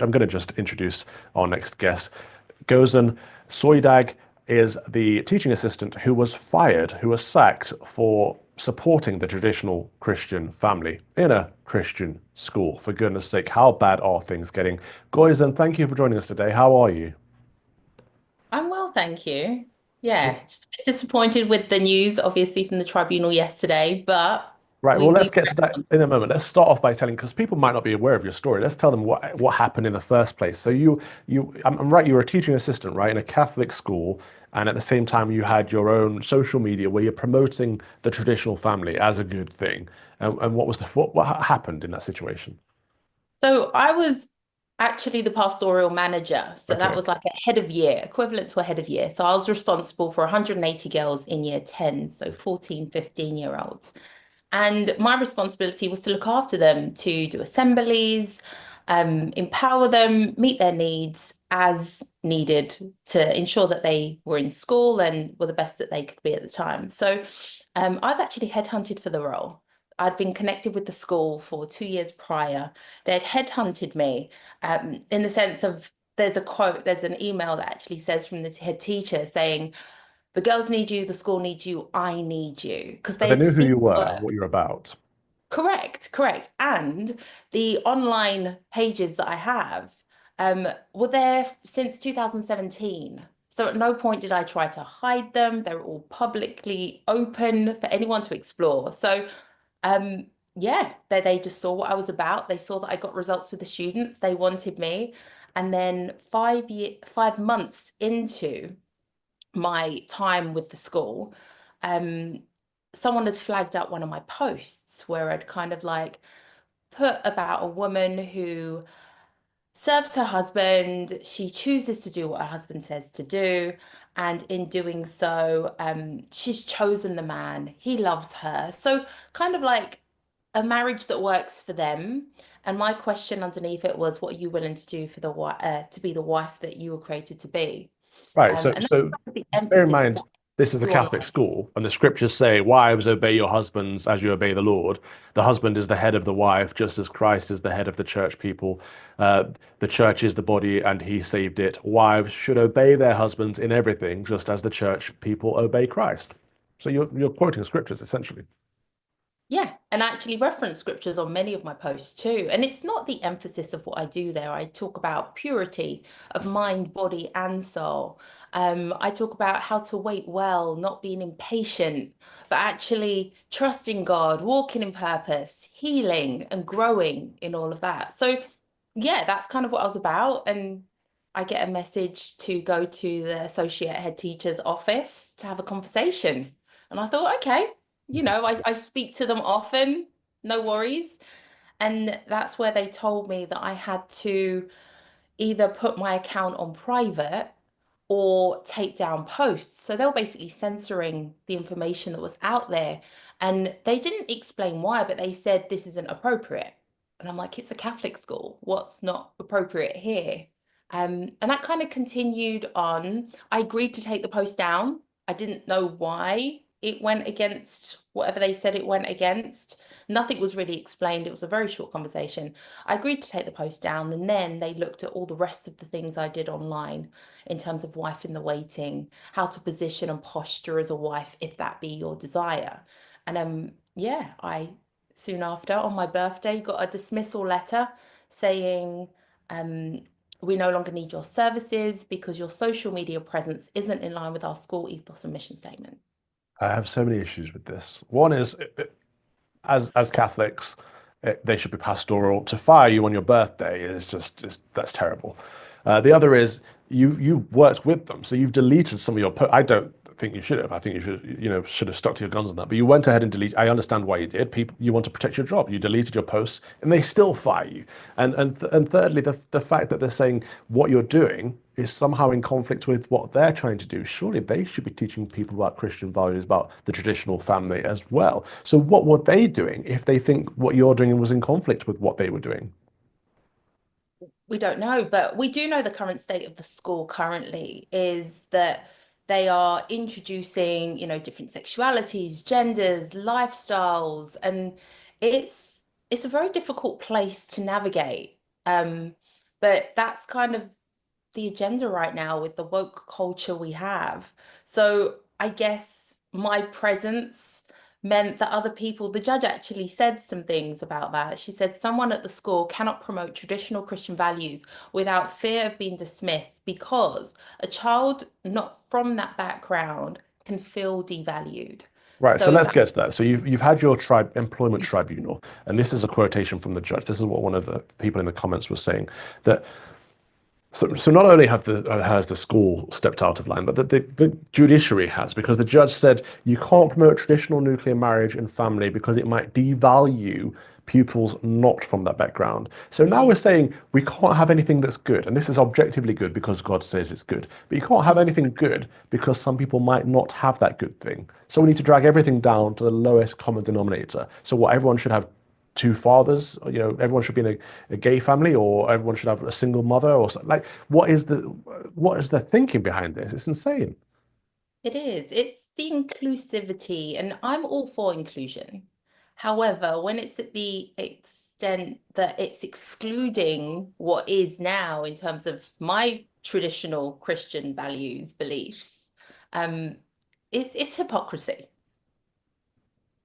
I'm going to just introduce our next guest. Gozan Soydag is the teaching assistant who was fired, who was sacked for supporting the traditional Christian family in a Christian school. For goodness sake, how bad are things getting? Gozan, thank you for joining us today. How are you? I'm well, thank you. Yeah, just a bit disappointed with the news, obviously, from the tribunal yesterday, but Right, well, let's we get to that in a moment. Let's start off by telling, because people might not be aware of your story. Let's tell them what happened in the first place. So I'm right. You were a teaching assistant, right, in a Catholic school, and at the same time, you had your own social media where you're promoting the traditional family as a good thing. And what was what happened in that situation? So I was actually the pastoral manager. So that Okay, was like a head of year, equivalent to a head of year. So I was responsible for 180 girls in year 10, so 14, 15-year-olds. And my responsibility was to look after them, to do assemblies, empower them, meet their needs as needed to ensure that they were in school and were the best that they could be at the time. So I was actually headhunted for the role. I'd been connected with the school for 2 years prior. They'd headhunted me in the sense of there's a quote, there's an email that actually says from the head teacher saying, the girls need you, the school needs you, I need you. Because so they they had knew who seen you were, work. what you're about. Correct, correct. And the online pages that I have were there since 2017. So at no point did I try to hide them. They're all publicly open for anyone to explore. So um, yeah, they just saw what I was about. They saw that I got results with the students. They wanted me. And then 5 months into my time with the school, um, someone had flagged up one of my posts where I'd kind of like put about a woman who serves her husband. She chooses to do what her husband says to do. And in doing so, she's chosen the man. He loves her. So kind of like a marriage that works for them. And my question underneath it was, what are you willing to do for to be the wife that you were created to be? Right. So, And that's so kind of the bear in emphasis of mind, what this is a I do Catholic online. school, and the scriptures say, "Wives, obey your husbands as you obey the Lord." The husband is the head of the wife, just as Christ is the head of the church people. Uh, the church is the body, and He saved it. Wives should obey their husbands in everything, just as the church people obey Christ. So you're quoting scriptures essentially. Yeah, and I actually reference scriptures on many of my posts too. And it's not the emphasis of what I do there. I talk about purity of mind, body, and soul. I talk about how to wait well, not being impatient, but actually trusting God, walking in purpose, healing, and growing in all of that. So, yeah, that's kind of what I was about. And I get a message to go to the associate head teacher's office to have a conversation. And I thought, okay, I speak to them often, no worries. And that's where they told me that I had to either put my account on private or take down posts. So they were basically censoring the information that was out there. And they didn't explain why, but they said this isn't appropriate. And I'm like, it's a Catholic school. What's not appropriate here? And that kind of continued on. I agreed to take the post down. I didn't know why it went against whatever they said it went against. Nothing was really explained. It was a very short conversation. I agreed to take the post down, and then they looked at all the rest of the things I did online in terms of wife in the waiting, how to position and posture as a wife if that be your desire. And yeah, I soon after on my birthday got a dismissal letter saying um we no longer need your services because your social media presence isn't in line with our school ethos and mission statement. I have so many issues with this. One is, as Catholics, they should be pastoral. To fire you on your birthday is that's terrible. The other is you've worked with them, so you've deleted some of your. I don't think you should have. I think you should should have stuck to your guns on that. But you went ahead and delete. I understand why you did. People, you want to protect your job. You deleted your posts, and they still fire you. And thirdly, the fact that they're saying what you're doing is somehow in conflict with what they're trying to do. Surely they should be teaching people about Christian values, about the traditional family as well. So what were they doing if they think what you're doing was in conflict with what they were doing? We don't know, but we do know the current state of the school currently is that they are introducing, different sexualities, genders, lifestyles, and it's a very difficult place to navigate. But that's kind of the agenda right now with the woke culture we have. So I guess my presence meant that other people, the judge actually said some things about that. She said someone at the school cannot promote traditional Christian values without fear of being dismissed because a child not from that background can feel devalued. Right, so So let's that, get to that. So you've had your employment tribunal, and this is a quotation from the judge. This is what one of the people in the comments was saying, that so not only has the school stepped out of line, but the judiciary has, because the judge said you can't promote traditional nuclear marriage and family because it might devalue pupils not from that background. So now we're saying we can't have anything that's good, and this is objectively good because God says it's good, but you can't have anything good because some people might not have that good thing. So we need to drag everything down to the lowest common denominator. So what, everyone should have two fathers, everyone should be in a gay family, or everyone should have a single mother, or something. Like, what is the thinking behind this? It's insane. it is. It's the inclusivity, and I'm all for inclusion. However, when it's at the extent that it's excluding what is now in terms of my traditional Christian values, beliefs, um, it's hypocrisy.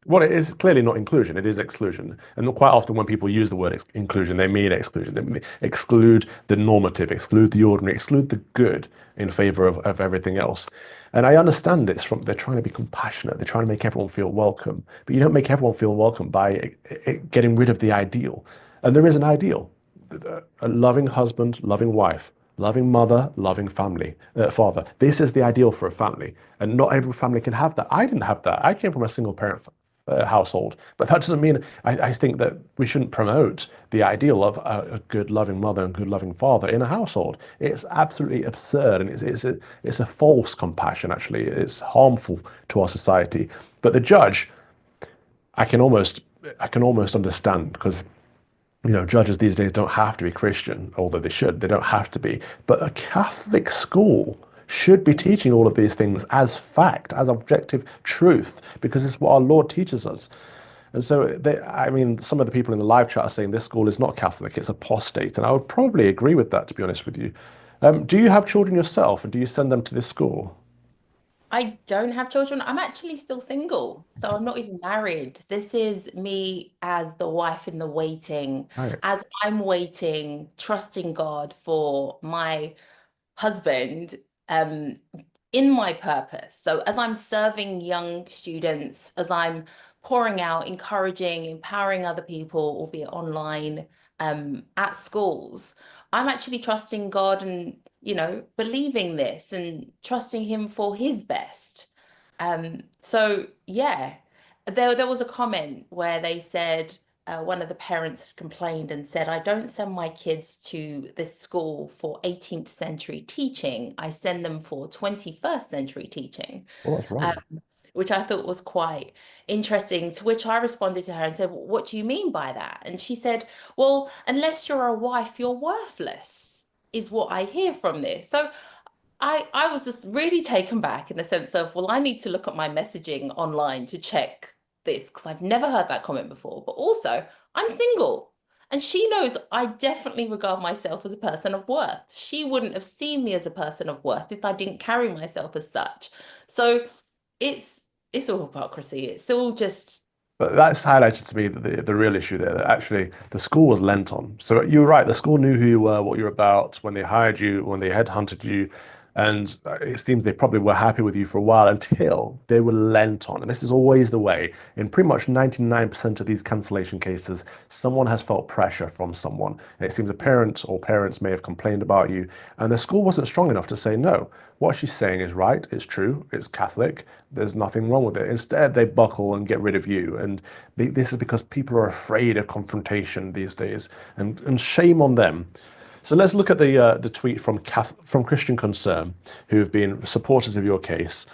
Well, it is clearly not inclusion, it is exclusion. And quite often when people use the word inclusion, they mean exclusion. They exclude the normative, exclude the ordinary, exclude the good in favor of everything else. And I understand they're trying to be compassionate, they're trying to make everyone feel welcome. But you don't make everyone feel welcome by getting rid of the ideal. And there is an ideal: a loving husband, loving wife, loving mother, loving father. This is the ideal for a family, and not every family can have that. I didn't have that. I came from a single parent household, but that doesn't mean I think that we shouldn't promote the ideal of a good loving mother and good loving father in a household. It's absolutely absurd, and it's a false compassion. Actually, it's harmful to our society. But the judge, I can almost I can almost understand, because judges these days don't have to be Christian, although they should. They don't have to be. But a Catholic school should be teaching all of these things as fact, as objective truth, because it's what our Lord teaches us. And so, I mean, some of the people in the live chat are saying this school is not Catholic, it's apostate. And I would probably agree with that, to be honest with you. Do you have children yourself, and do you send them to this school? I don't have children. I'm actually still single, so I'm not even married. This is me as the wife in the waiting, Right. as I'm waiting, trusting God for my husband um, in my purpose. So as I'm serving young students, as I'm pouring out, encouraging, empowering other people, albeit online, at schools, I'm actually trusting God and, believing this and trusting him for his best. So yeah, there was a comment where they said, one of the parents complained and said, I don't send my kids to this school for 18th century teaching. I send them for 21st century teaching, Well, that's um, wrong. which I thought was quite interesting. To which I responded to her and said, what do you mean by that? And she said, well, unless you're a wife, you're worthless, is what I hear from this. So I was just really taken back in the sense of, well, I need to look at my messaging online to check this because I've never heard that comment before. But also, I'm single. And she knows I definitely regard myself as a person of worth. She wouldn't have seen me as a person of worth if I didn't carry myself as such. So it's all hypocrisy. It's all just But that's highlighted to me the real issue there, that actually the school was lent on. So you were right, the school knew who you were, what you were about, when they hired you, when they headhunted you. And it seems they probably were happy with you for a while until they were lent on. And this is always the way. In pretty much 99% of these cancellation cases, someone has felt pressure from someone. And it seems a parent or parents may have complained about you, and the school wasn't strong enough to say, no, what she's saying is right, it's true, it's Catholic, there's nothing wrong with it. Instead, they buckle and get rid of you. And this is because people are afraid of confrontation these days, and shame on them. So let's look at the tweet from Christian Concern, who have been supporters of your case.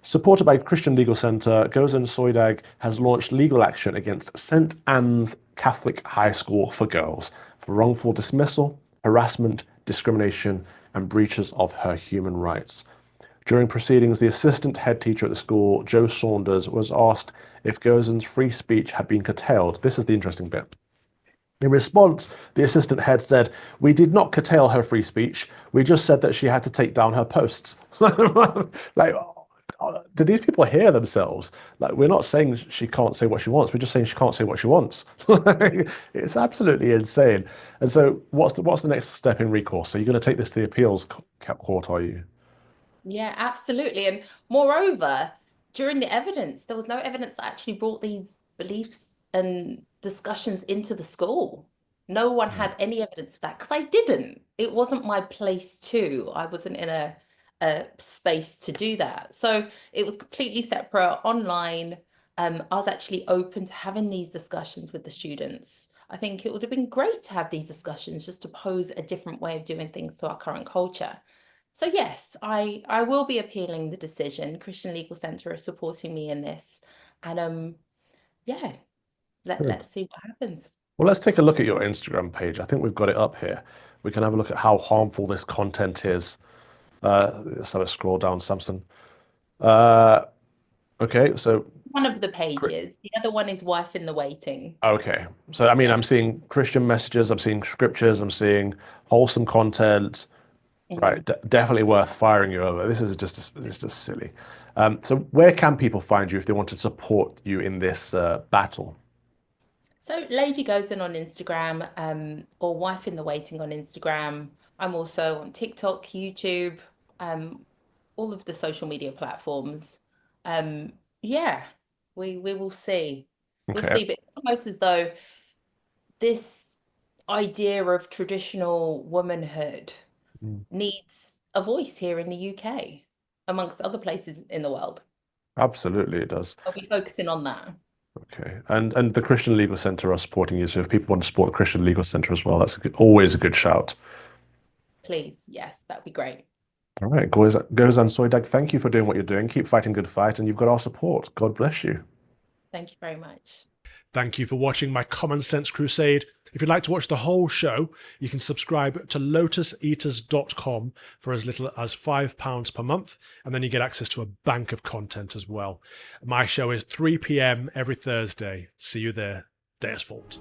Supported by Christian Legal Centre, Gozan Soydag has launched legal action against St Anne's Catholic High School for girls for wrongful dismissal, harassment, discrimination, and breaches of her human rights. During proceedings, the assistant head teacher at the school, Joe Saunders, was asked if Gozan's free speech had been curtailed. This is the interesting bit. In response, the assistant head said, "We did not curtail her free speech. We just said that she had to take down her posts." Like, do these people hear themselves? Like, we're not saying she can't say what she wants. We're just saying she can't say what she wants. It's absolutely insane. And so, what's the next step in recourse? So you're going to take this to the appeals court, are you? Yeah, absolutely. And moreover, during the evidence, there was no evidence that actually brought these beliefs and discussions into the school. No one Mm. had any evidence of that because I didn't. It wasn't my place to. I wasn't in a space to do that. So it was completely separate online. I was actually open to having these discussions with the students. I think it would have been great to have these discussions just to pose a different way of doing things to our current culture. So yes, I will be appealing the decision. Christian Legal Centre are supporting me in this. And yeah, Good. let's see what happens. Well, let's take a look at your Instagram page. I think we've got it up here. We can have a look at how harmful this content is. Let's have a scroll down, Samson. Uh, okay, so One of the pages. The other one is Wife in the Waiting. okay, so I mean, Yeah. I'm seeing Christian messages, I'm seeing scriptures, I'm seeing wholesome content. Right, Mhm. definitely worth firing you over. This is just silly. So where can people find you if they want to support you in this battle? So Lady Goes In on Instagram, or Wife in the Waiting on Instagram. I'm also on TikTok, YouTube, um, all of the social media platforms. Um, yeah, we will see. We'll Okay. see. But it's almost as though this idea of traditional womanhood Mm. needs a voice here in the UK, amongst other places in the world. Absolutely, it does. I'll be focusing on that. Okay, and the Christian Legal Center are supporting you. So if people want to support the Christian Legal Center as well, that's always a good shout. Please, yes, that'd be great. All right, Gozan Soydag, thank you for doing what you're doing. Keep fighting good fight, and you've got our support. God bless you. Thank you very much. Thank you for watching my Common Sense Crusade. If you'd like to watch the whole show, you can subscribe to lotuseaters.com for as little as £5 per month, and then you get access to a bank of content as well. My show is 3 p.m. every Thursday. See you there. Deus Vult.